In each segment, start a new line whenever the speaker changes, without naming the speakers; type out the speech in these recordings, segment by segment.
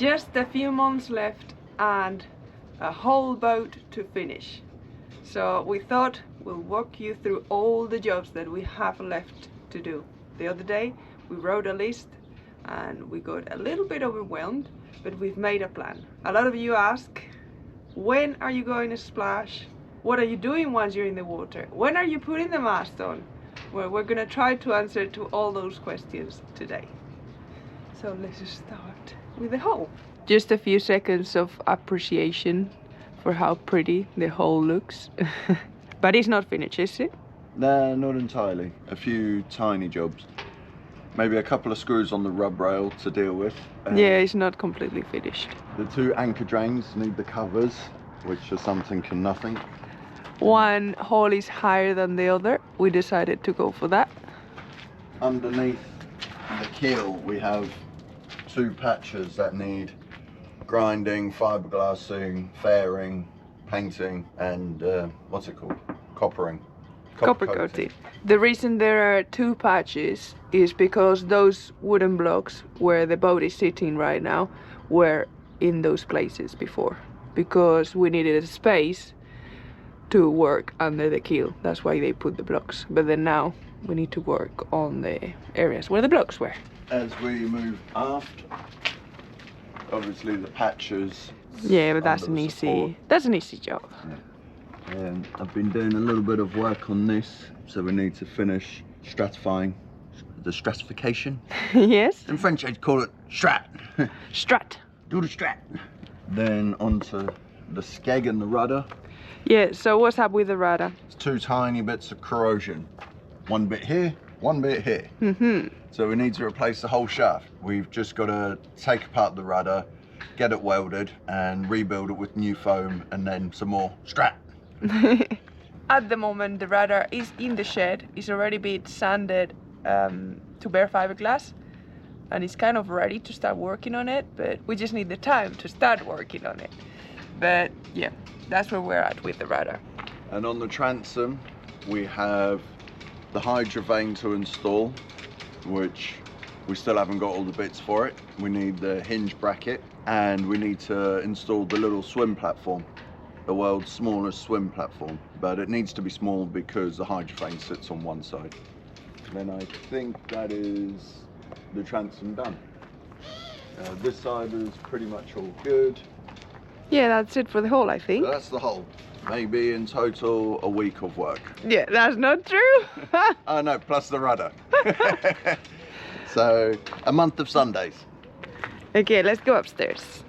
Just a few months left and a whole boat to finish. So we thought we'll walk you through all the jobs that we have left to do. The other day we wrote a list and we got a little bit overwhelmed, but we've made a plan. A lot of you ask, when are you going to splash? What are you doing once you're in the water? When are you putting the mast on? Well, we're gonna try to answer to all those questions today. So let's just start with the hull. Just a few seconds of appreciation for how pretty the hull looks. But it's not finished, is it?
No, not entirely. A few tiny jobs. Maybe a couple of screws on the rub rail to deal with.
Yeah, it's not completely finished.
The two anchor drains need the covers, which are something and nothing.
One hull is higher than the other. We decided to go for that.
Underneath the keel we have two patches that need grinding, fiberglassing, fairing, painting and what's it called? Coppering.
Copper coating. The reason there are two patches is because those wooden blocks where the boat is sitting right now were in those places before, because we needed a space to work under the keel. That's why they put the blocks. But then now we need to work on the areas where the blocks were.
As we move aft, obviously the patches.
Yeah, but that's an easy job.
Yeah. I've been doing a little bit of work on this, so we need to finish stratifying the stratification.
Yes.
In French I'd call it strat.
Strat.
Do the strat. Then onto the skeg and the rudder.
Yeah, so what's up with the rudder?
It's two tiny bits of corrosion. One bit here, one bit here. So we need to replace the whole shaft. We've just got to take apart the rudder, get it welded and rebuild it with new foam and then some more strat.
At the moment the rudder is in the shed. It's already been sanded to bare fiberglass and it's kind of ready to start working on it, but we just need the time to start working on it. But yeah, that's where we're at with the rudder.
And on the transom we have the hydro vane to install, which we still haven't got all the bits for it. We need the hinge bracket and we need to install the little swim platform, the world's smallest swim platform, but it needs to be small because the hydro vane sits on one side. Then I think that is the transom done. This side is pretty much all good.
Yeah, that's it for the whole, I think.
So that's the whole. Maybe in total a week of work.
Yeah, that's not true.
Oh no, plus the rudder. So a month of Sundays.
Okay, let's go upstairs.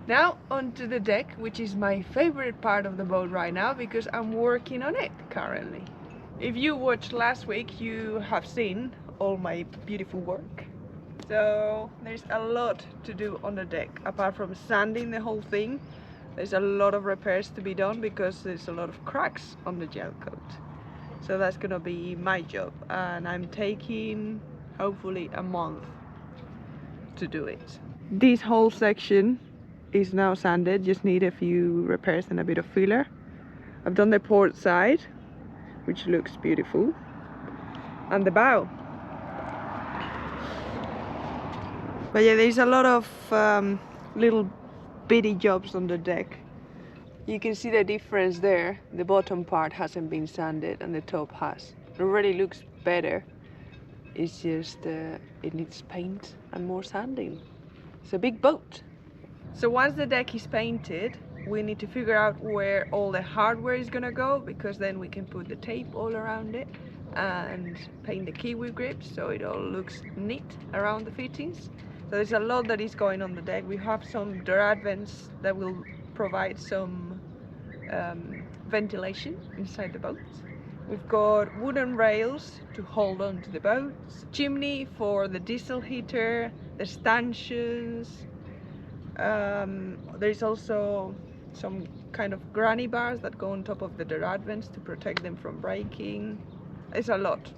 Now onto the deck, which is my favorite part of the boat right now because I'm working on it currently. If you watched last week, you have seen all my beautiful work. So there's a lot to do on the deck. Apart from sanding the whole thing, there's a lot of repairs to be done because there's a lot of cracks on the gel coat. So that's gonna be my job and I'm taking hopefully a month to do it. This whole section is now sanded, just need a few repairs and a bit of filler. I've done the port side, which looks beautiful, and the bow. But yeah, there's a lot of little bitty jobs on the deck. You can see the difference there. The bottom part hasn't been sanded and the top has. It already looks better. It's just it needs paint and more sanding. It's a big boat. So once the deck is painted, we need to figure out where all the hardware is gonna go, because then we can put the tape all around it and paint the kiwi grips so it all looks neat around the fittings. So there's a lot that is going on the deck. We have some door vents that will provide some ventilation inside the boat. We've got wooden rails to hold on to the boat, chimney for the diesel heater, the stanchions. There's also some kind of granny bars that go on top of the door vents to protect them from breaking. There's a lot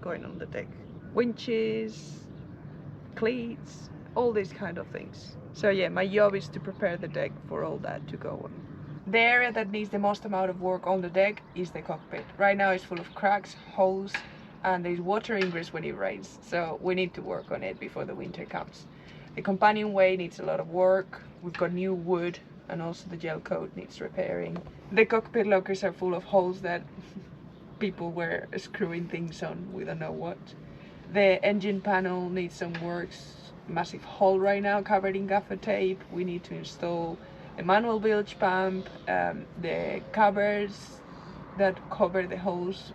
going on the deck. Winches, cleats, all these kind of things. So yeah, my job is to prepare the deck for all that to go on. The area that needs the most amount of work on the deck is the cockpit. Right now it's full of cracks, holes, and there's water ingress when it rains, so we need to work on it before the winter comes. The companionway needs a lot of work. We've got new wood, and also the gel coat needs repairing. The cockpit lockers are full of holes that people were screwing things on, we don't know what. The engine panel needs some work, massive hole right now covered in gaffer tape. We need to install a manual bilge pump, the covers that cover the holes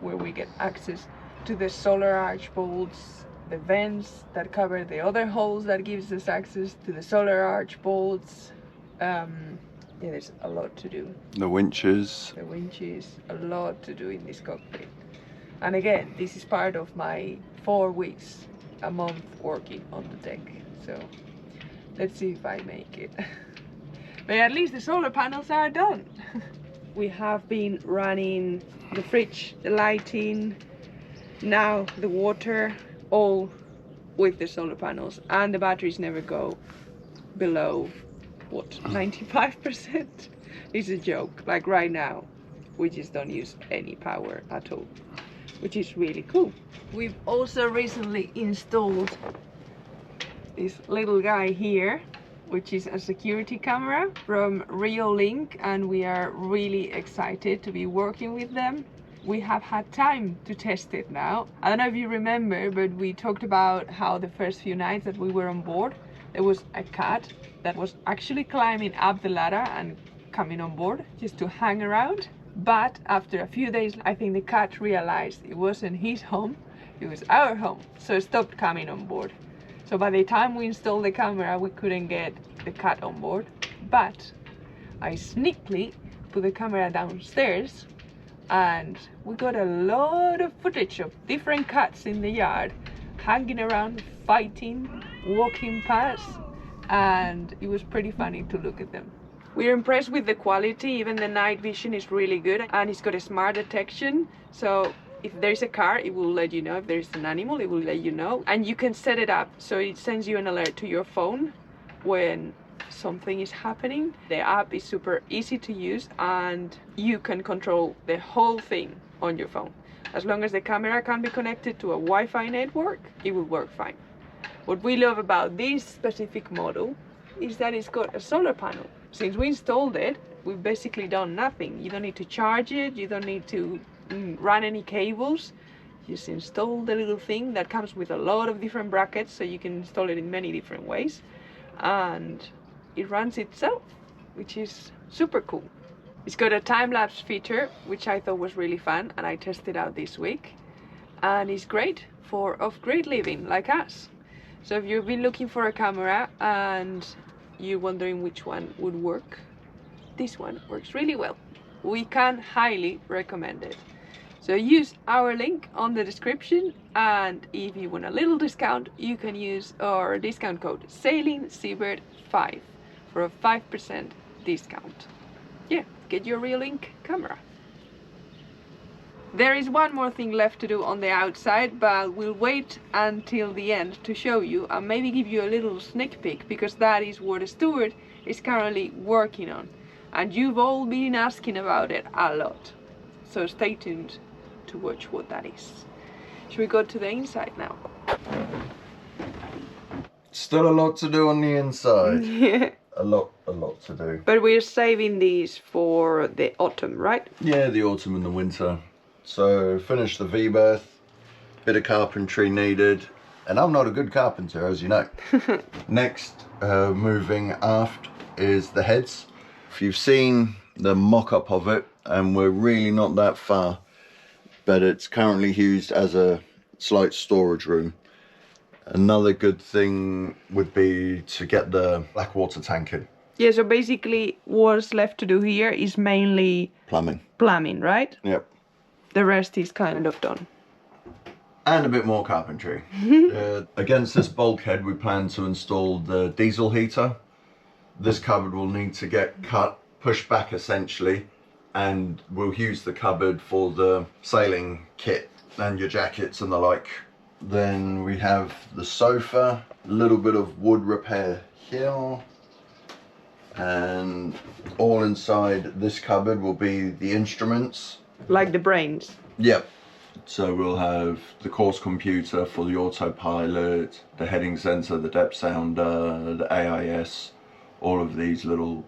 where we get access to the solar arch bolts, the vents that cover the other holes that gives us access to the solar arch bolts. Yeah, there's a lot to do.
The winches.
The winches, a lot to do in this cockpit. And again, this is part of my 4 weeks a month working on the deck. So let's see if I make it. But at least the solar panels are done. We have been running the fridge, the lighting, now the water, all with the solar panels, and the batteries never go below what, 95%? It's a joke. Like right now we just don't use any power at all, which is really cool. We've also recently installed this little guy here, which is a security camera from Reolink, and we are really excited to be working with them. We have had time to test it now. I don't know if you remember, but we talked about how the first few nights that we were on board, there was a cat that was actually climbing up the ladder and coming on board just to hang around. But after a few days, I think the cat realized it wasn't his home, it was our home, so it stopped coming on board. So by the time we installed the camera, we couldn't get the cat on board, but I sneakily put the camera downstairs and we got a lot of footage of different cats in the yard, hanging around, fighting, walking past, and it was pretty funny to look at them. We're impressed with the quality. Even the night vision is really good, and it's got a smart detection, so if there's a car, it will let you know. If there's an animal, it will let you know. And you can set it up so it sends you an alert to your phone when something is happening. The app is super easy to use, and you can control the whole thing on your phone. As long as the camera can be connected to a Wi-Fi network, it will work fine. What we love about this specific model is that it's got a solar panel. Since we installed it, we've basically done nothing. You don't need to charge it, you don't need to run any cables. Just install the little thing that comes with a lot of different brackets, so you can install it in many different ways, and it runs itself, which is super cool. It's got a time-lapse feature, which I thought was really fun, and I tested out this week, and it's great for off-grid living like us. So if you've been looking for a camera and you're wondering which one would work, this one works really well. We can highly recommend it. So use our link on the description, and if you want a little discount, you can use our discount code SAILINGSeabird5 for a 5% discount. Yeah, get your Reolink camera. There is one more thing left to do on the outside, but we'll wait until the end to show you and maybe give you a little sneak peek, because that is what the steward is currently working on. And you've all been asking about it a lot. So stay tuned to watch what that is. Should we go to the inside now?
Still a lot to do on the inside.
Yeah.
A lot to do.
But we're saving these for the autumn, right?
Yeah, the autumn and the winter. So finish the V-berth, bit of carpentry needed, and I'm not a good carpenter, as you know. Next, moving aft is the heads. If you've seen the mock-up of it, and we're really not that far, but it's currently used as a slight storage room. Another good thing would be to get the black water tank in.
Yeah, so basically what's left to do here is mainly plumbing, right?
Yep.
The rest is kind of done.
And a bit more carpentry. Against this bulkhead, we plan to install the diesel heater. This cupboard will need to get cut, pushed back essentially, and we'll use the cupboard for the sailing kit and your jackets and the like. Then we have the sofa, a little bit of wood repair here, and all inside this cupboard will be the instruments.
Like the brains.
Yep, So we'll have the course computer for the autopilot, the heading sensor, the depth sounder, the AIS, all of these little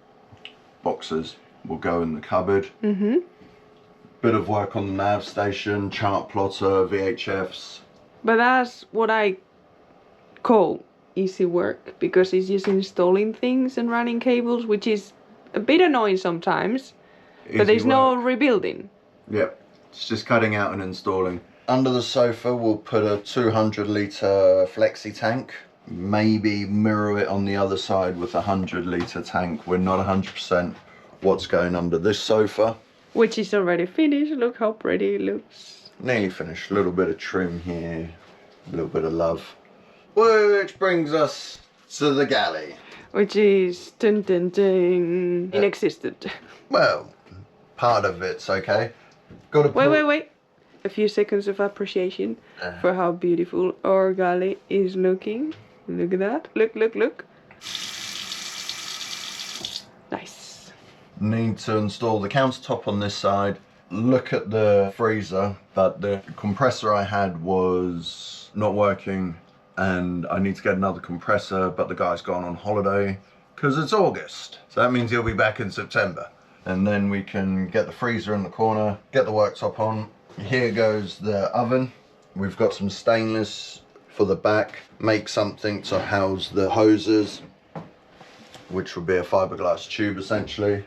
boxes will go in the cupboard. Bit of work on the nav station, chart plotter, VHFs.
But that's what I call easy work, because it's just installing things and running cables, which is a bit annoying sometimes, but there's no rebuilding.
Yep, it's just cutting out and installing. Under the sofa we'll put a 200 litre flexi tank, maybe mirror it on the other side with a 100 litre tank. We're not 100% what's going under this sofa.
Which is already finished. Look how pretty it looks.
Nearly finished. A little bit of trim here, a little bit of love. Which brings us to the galley.
Which is dun, dun, dun, inexistent.
Well, part of it's okay. Got to
wait. A few seconds of appreciation for how beautiful our galley is looking. Look at that. Look. Nice.
Need to install the countertop on this side. Look at the freezer, but the compressor I had was not working and I need to get another compressor, but the guy's gone on holiday because it's August. So that means he'll be back in September. And then we can get the freezer in the corner, get the worktop on. Here goes the oven. We've got some stainless for the back. Make something to house the hoses, which will be a fiberglass tube essentially.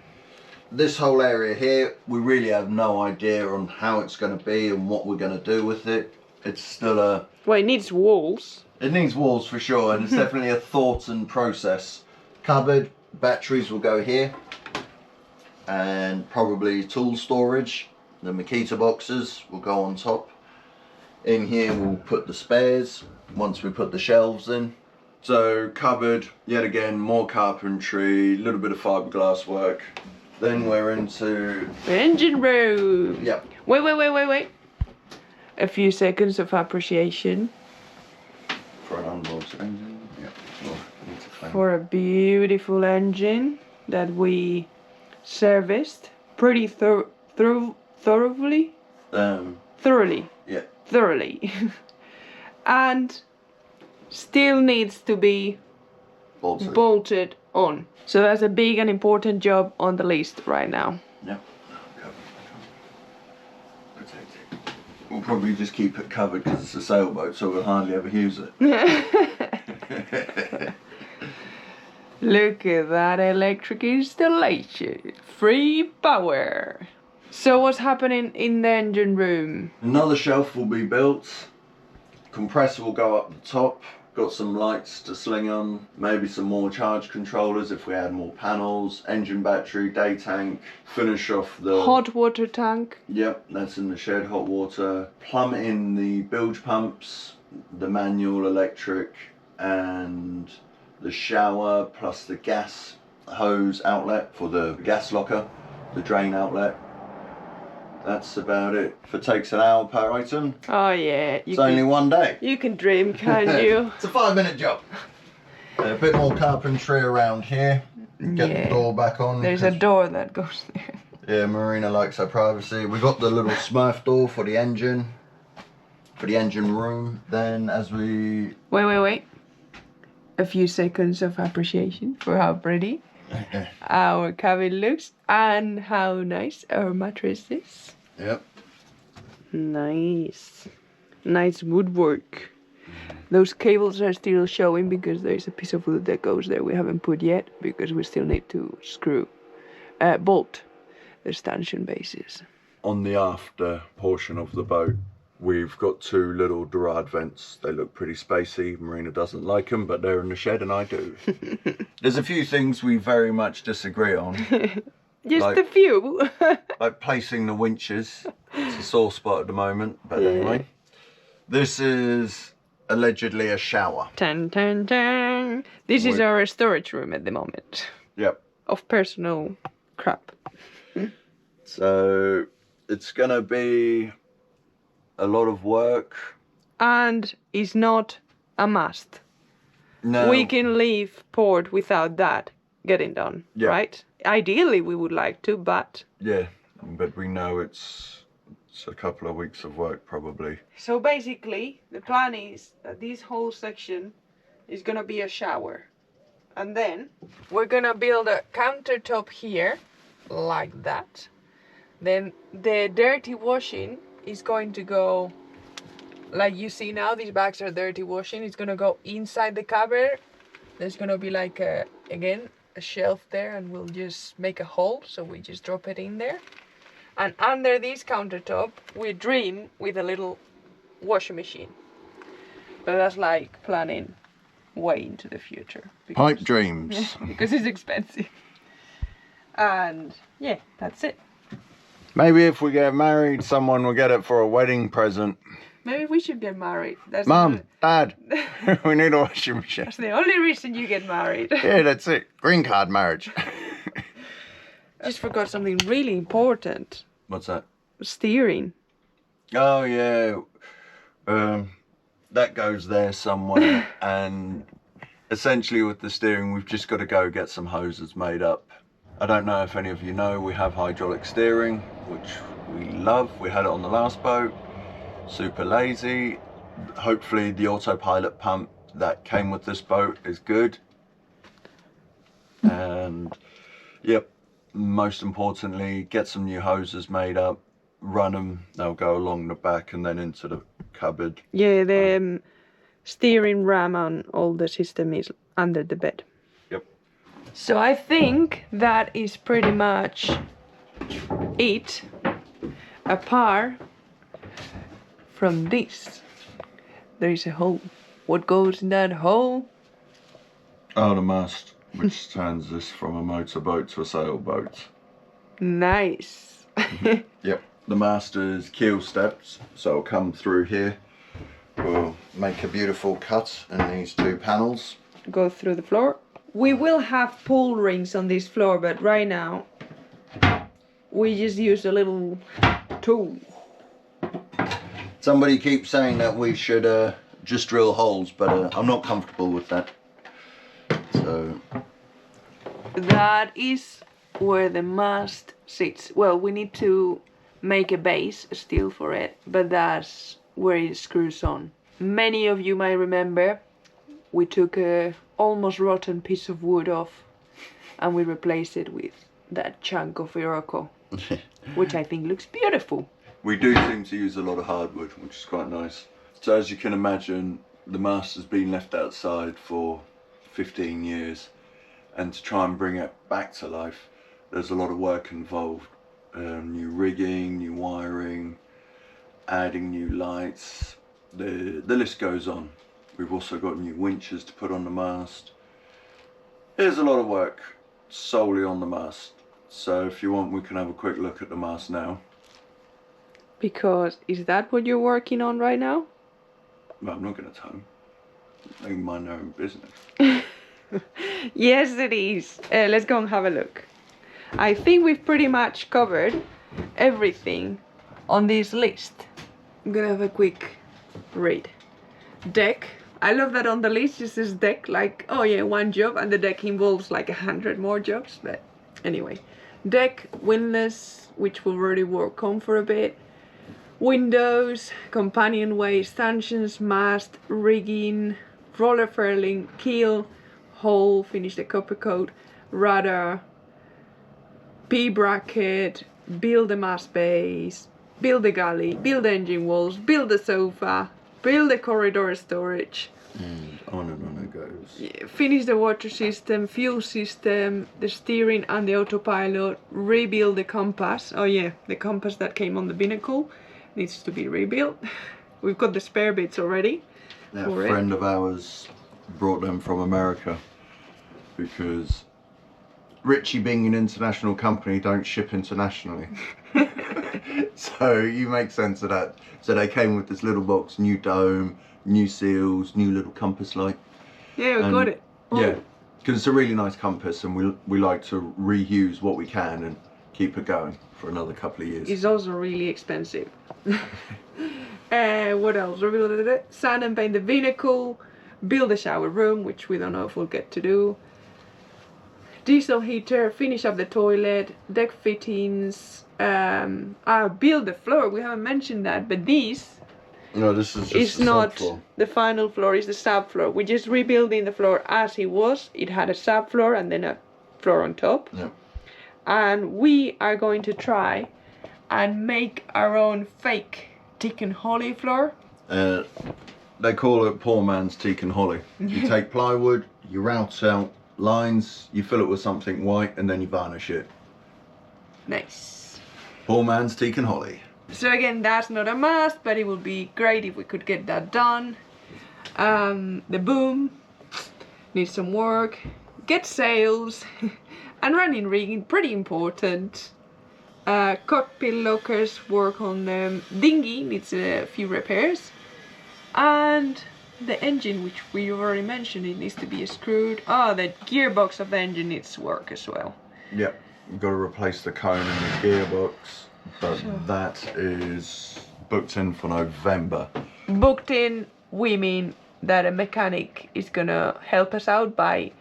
This whole area here, we really have no idea on how it's going to be and what we're going to do with it. It's still a...
Well, it needs walls.
It needs walls for sure, and it's definitely a thought and process. Cupboard, batteries will go here, and probably tool storage. The Makita boxes will go on top. In here we'll put the spares once we put the shelves in. So cupboard, yet again, more carpentry, a little bit of fiberglass work. Then we're into
the engine room.
Yep.
Wait. A few seconds of appreciation.
For an unboxed engine. Yep.
For a beautiful engine that we serviced pretty thoroughly. Thoroughly.
Yeah.
Thoroughly. And still needs to be bolted on. So that's a big and important job on the list right now.
Yeah. Protect it. We'll probably just keep it covered because it's a sailboat, so we'll hardly ever use it.
Look at that electric installation. Free power. So what's happening in the engine room?
Another shelf will be built. Compressor will go up the top. Got some lights to sling on. Maybe some more charge controllers if we add more panels. Engine battery, day tank. Finish off the...
Hot water tank.
Yep, that's in the shed, hot water. Plumb in the bilge pumps, the manual, electric, and the shower, plus the gas hose outlet for the gas locker, the drain outlet. That's about it. If it takes an hour per item,
oh yeah,
it's only one day.
You can dream, can't you?
It's a 5-minute job. A bit more carpentry around here. Get the door back on.
There's a door that goes there.
Yeah, Marina likes her privacy. We got the little Smurf door for the engine room. Then as we...
Wait. A few seconds of appreciation for how pretty our cabin looks and how nice our mattress is.
Yep.
Nice woodwork. Those cables are still showing because there's a piece of wood that goes there we haven't put yet because we still need to bolt the stanchion bases.
On the after portion of the boat, we've got 2 little Dorade vents. They look pretty spacey. Marina doesn't like them, but they're in the shed and I do. There's a few things we very much disagree on.
Just a few.
Like placing the winches. It's a sore spot at the moment, but anyway. This is allegedly a shower.
Tan. This is our storage room at the moment.
Yep.
Of personal crap.
So it's gonna be a lot of work.
And it's not a must.
No.
We can leave port without that getting done, right? Ideally we would like to, but...
Yeah, but we know it's It's a couple of weeks of work probably.
So basically, the plan is that this whole section is gonna be a shower. And then we're gonna build a countertop here, like that. Then the dirty washing is going to go, like you see now, these bags are dirty washing. It's gonna go inside the cupboard. There's gonna be like again, a shelf there, and we'll just make a hole, so we just drop it in there. And under this countertop, we dream with a little washing machine. But that's like planning way into the future.
Pipe dreams.
Because it's expensive. And yeah, that's it.
Maybe if we get married, someone will get it for a wedding present.
Maybe we should get married. That's
Mum, Dad, we need a washing machine.
That's the only reason you get married.
Yeah, that's it. Green card marriage.
Just forgot something really important.
What's that?
Steering.
Oh yeah. That goes there somewhere. And essentially with the steering, we've just got to go get some hoses made up. I don't know if any of you know, we have hydraulic steering, which we love. We had it on the last boat. Super lazy. Hopefully the autopilot pump that came with this boat is good. And yep, most importantly, get some new hoses made up, run them, they'll go along the back and then into the cupboard.
Yeah, the steering ram on all the system is under the bed.
Yep.
So I think that is pretty much it, apart from this. There is a hole. What goes in that hole?
Oh, the mast, which turns this from a motorboat to a sailboat.
Nice.
Yep, the mast is keel steps, so it'll come through here. We'll make a beautiful cut in these two panels.
Go through the floor. We will have pull rings on this floor, but right now we just use a little tool.
Somebody keeps saying that we should just drill holes, but I'm not comfortable with that. So
that is where the mast sits. Well, we need to make a base, a steel for it, but that's where it screws on. Many of you might remember we took a almost rotten piece of wood off and we replaced it with that chunk of Iroko, which I think looks beautiful.
We do seem to use a lot of hardwood, which is quite nice. So as you can imagine, the mast has been left outside for 15 years, and to try and bring it back to life, there's a lot of work involved. New rigging, new wiring, adding new lights, the list goes on. We've also got new winches to put on the mast. There's a lot of work solely on the mast. So if you want, we can have a quick look at the mast now.
Because is that what you're working on right now?
Well, I'm not going to tell them. They can mind their own business.
Yes, it is. Let's go and have a look. I think we've pretty much covered everything on this list. I'm gonna have a quick read. Deck. I love that on the list it says deck, like, oh yeah, one job, and the deck involves like 100 more jobs, but anyway. Deck, windlass, which we'll already work on for a bit. Windows, companionway, stanchions, mast, rigging, roller furling, keel, hull, finish the copper coat, rudder, P-bracket, build the mast base, build the galley, build the engine walls, build the sofa, build the corridor storage.
And on it goes.
Yeah, finish the water system, fuel system, the steering and the autopilot, rebuild the compass. Oh yeah, the compass that came on the binnacle needs to be rebuilt. We've got the spare bits already.
Yeah, a friend of ours brought them from America because Ritchie, being an international company, don't ship internationally. So you make sense of that. So they came with this little box, new dome, new seals, new little compass light.
Yeah, we got it. Oh.
Yeah, because it's a really nice compass, and we like to reuse what we can and keep it going for another couple of years.
It's also really expensive. What else? Sand and paint the binnacle, build a shower room, which we don't know if we'll get to do. diesel heater, finish up the toilet, deck fittings, build the floor. We haven't mentioned that, but this
No, this is just
is
the
not
subfloor.
the final floor, is the subfloor. We're just rebuilding the floor as it was. It had a subfloor and then a floor on top.
Yeah.
And we are going to try and make our own fake teak and holly floor.
They call it poor man's teak and holly. You take plywood, you route out lines, you fill it with something white, and then you varnish it.
Nice.
Poor man's teak and holly.
So again, that's not a must, but it would be great if we could get that done. The boom needs some work. Get sails and running rigging, pretty important. Cockpit lockers, work on them. Dinghy needs a few repairs. And the engine, which we already mentioned, it needs to be screwed. Oh, the gearbox of the engine needs work as well.
Yep, you've got to replace the cone and the gearbox, but that is booked in for November.
Booked in, we mean that a mechanic is gonna help us out by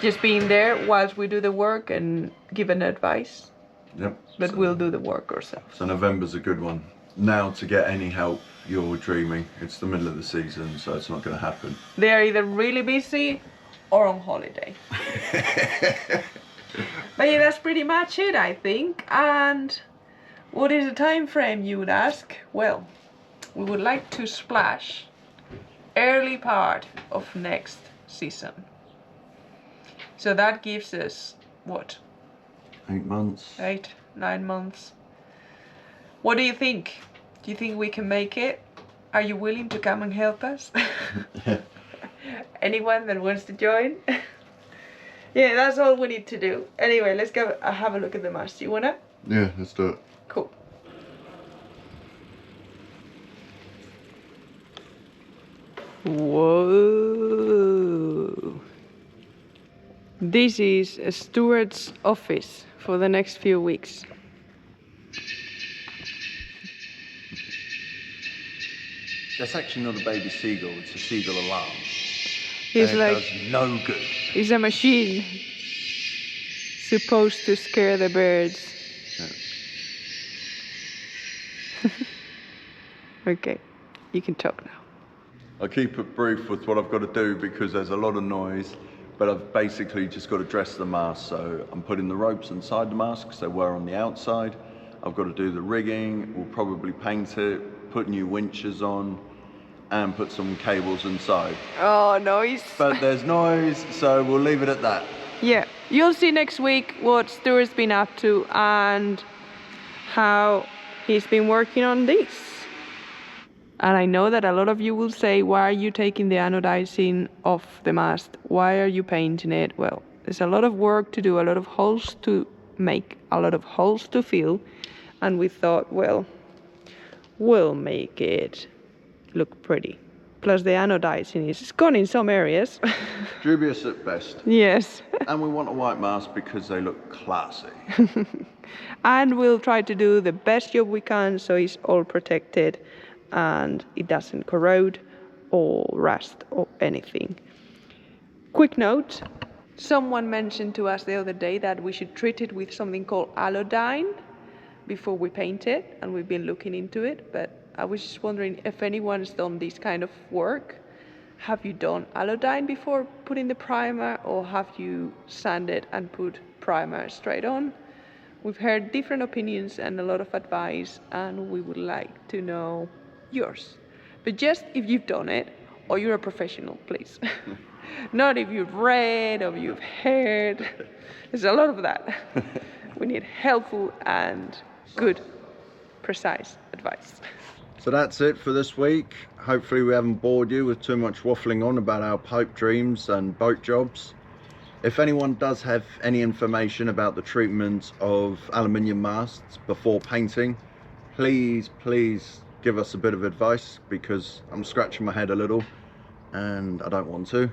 just being there whilst we do the work and give an advice.
Yep.
But
so,
we'll do the work ourselves.
So November's a good one. Now to get any help, you're dreaming. It's the middle of the season, so it's not going to happen.
They're either really busy or on holiday. But yeah, that's pretty much it, I think. And what is the time frame, you would ask? Well, we would like to splash early part of next season. So that gives us, what?
8 months.
8, 9 months. What do you think? Do you think we can make it? Are you willing to come and help us? Anyone that wants to join? Yeah, that's all we need to do. Anyway, let's go have a look at the mast. You wanna?
Yeah, let's do it.
Cool. Whoa. This is a steward's office for the next few weeks.
That's actually not a baby seagull, it's a seagull alarm.
He's
and
like,
it does no good.
he's a machine supposed to scare the birds.
Yeah.
Okay, you can talk now.
I keep it brief with what I've got to do because there's a lot of noise, but I've basically just got to dress the mast. So I'm putting the ropes inside the mast because they were on the outside. I've got to do the rigging, we'll probably paint it, put new winches on, and put some cables inside.
Oh, noise.
But there's noise, so we'll leave it at that.
Yeah, you'll see next week what Stuart's been up to and how he's been working on this. And I know that a lot of you will say, why are you taking the anodizing off the mast? Why are you painting it? Well, there's a lot of work to do, a lot of holes to make, a lot of holes to fill. And we thought, well, we'll make it look pretty. Plus the anodizing is gone in some areas.
Dubious at best.
Yes.
And we want a white mast because they look classy.
And we'll try to do the best job we can so it's all protected and it doesn't corrode or rust or anything. Quick note, someone mentioned to us the other day that we should treat it with something called allodyne before we paint it, and we've been looking into it, but I was just wondering if anyone's done this kind of work. Have you done allodyne before putting the primer, or have you sanded and put primer straight on? We've heard different opinions and a lot of advice, and we would like to know yours. But just if you've done it, or you're a professional, please. Not if you've read or you've heard. There's a lot of that. We need helpful and good, precise advice.
So that's it for this week. Hopefully we haven't bored you with too much waffling on about our pipe dreams and boat jobs. If anyone does have any information about the treatment of aluminium masts before painting, please give us a bit of advice, because I'm scratching my head a little and I don't want to.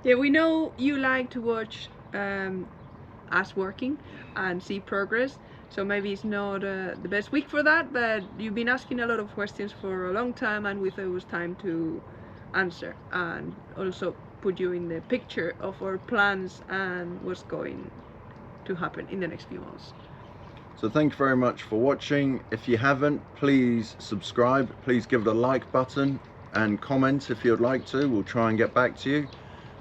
Yeah, we know you like to watch us working and see progress, so maybe it's not the best week for that, but you've been asking a lot of questions for a long time and we thought it was time to answer and also put you in the picture of our plans and what's going to happen in the next few months.
So thank you very much for watching. If you haven't, please subscribe, please give it a like button and comment if you'd like to. We'll try and get back to you.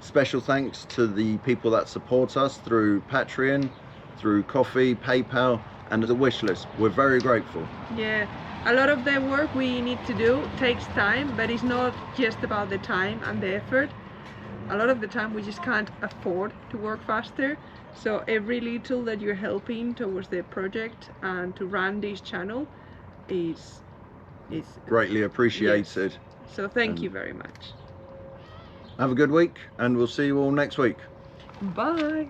Special thanks to the people that support us through Patreon, through Coffee, PayPal and the wish list. We're very grateful.
Yeah, a lot of the work we need to do takes time, but it's not just about the time and the effort. A lot of the time we just can't afford to work faster. So every little that you're helping towards the project and to run this channel is
Greatly appreciated.
Yes. So thank you very much.
Have a good week and we'll see you all next week.
Bye.